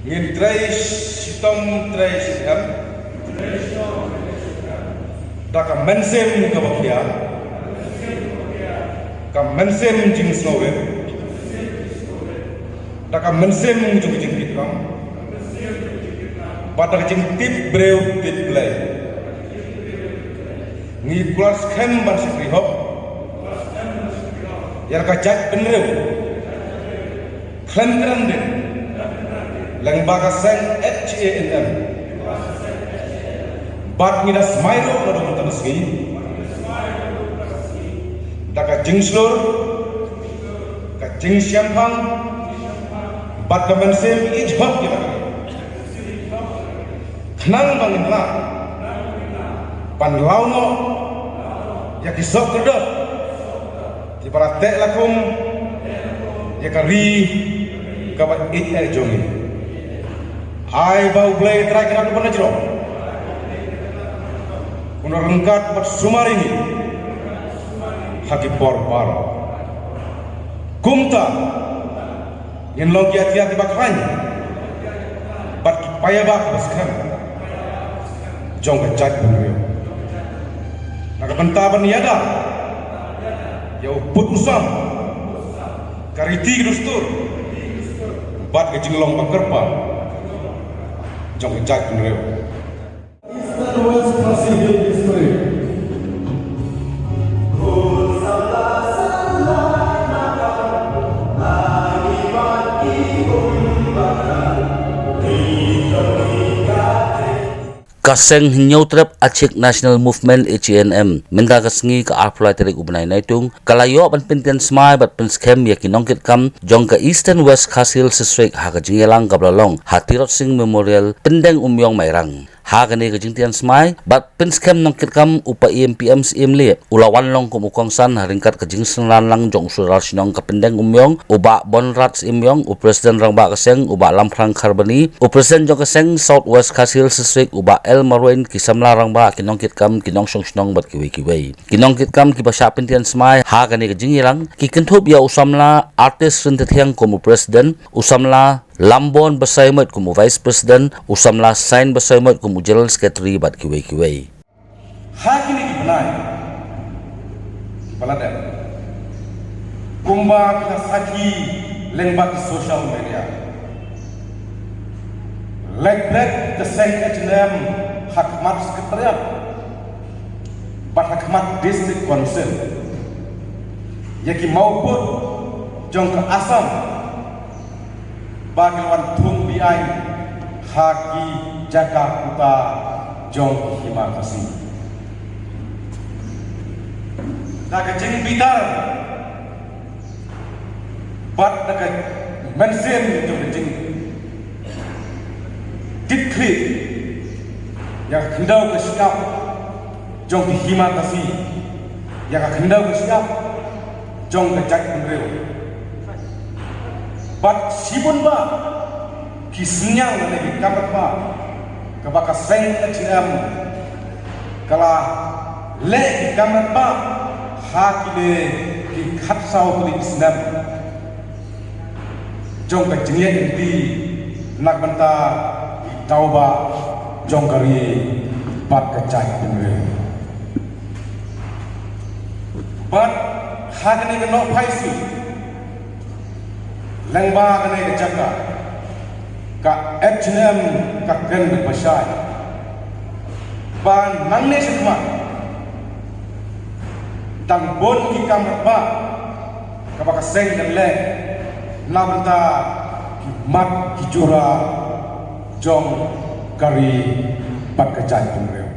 ngin trai sitom trai sitam daka mensem kabakia ka mensem jing slowe daka mensem jing jing kitram badak jing tip breu tip play ngi kelas kem ban sikri hop yar ka jak benrew klandran den lang baga sang HANM bat ngi das mairo na do tanas gi daka jing slor ka jing syampang bat ka mensem ijhab kita khnang bangin la pan launo ya kisok kedot di para tek lakum ya kari kabat it jongi ai bau blai trai kana ko najro kuno rengkat bat sumaringi haki por kumta yin logi ati bakran bat paya bak baskan jong ka chat bunyo naga bentaban niada ya uput usam kariti dustur bat ke jinglong bakerpa jong ka chat bunyo Eastern West Khasi Hill District. Kaseng hinyau trap Aceh National Movement HANM minta kasengi ke arflai terik ubnai naitung kalayo ban pintian smai bat penskem yakinongkit kam jong ke Eastern West Khasil sesuai haka jingelang kablalong hatirot sing memorial pendeng umyong mairang hagane ke jingtian smai bat penskem nongkit kam upa EMPM simle ulawan long kumukong san haringkat ke jingsen lang jong sural sinong ke pendeng umyong uba bonrat imyong u presiden rangba kaseng uba lamprang karbani u presiden jong kaseng Southwest Khasil sesuai uba El Marwain kisam larang ba kinongkit kam kinong song bat kiwei kinongkit kam kibasya pintian smai hagane ke jingilang kikentup ya usamla artis rentetiang kumu presiden usamla Lambon bersaimat kumu vice president usamla sign bersaimat kumu general secretary bat kiwei haki ni dibenai baladan kumba kasaki lengbat social media like keseng HNM hakmat sekretariat bat hakmat district council yaki maupun jong ke asam bagi lawan tung biai haki Jakarta jong hima kasih dah kejeng bitar bat dekat mensen jong kejeng dikri yang kendau ke siap jong hima kasih yang kendau ke siap jong ke jak penreu bat sibun ba kisnyang lagi kapat ba kabaka seng HM kala le kamat ba hakile ki khatsau kuli islam jong ka jengye di nak banta tauba jong kari bat kacai penre bat hakine no paisi lengba kene jaga ka HM ka ken pasai ban nangne sekma tang bon ki kamrat ba ka baka seng dan le namta ki mat ki jura jong kari pat kacai penreu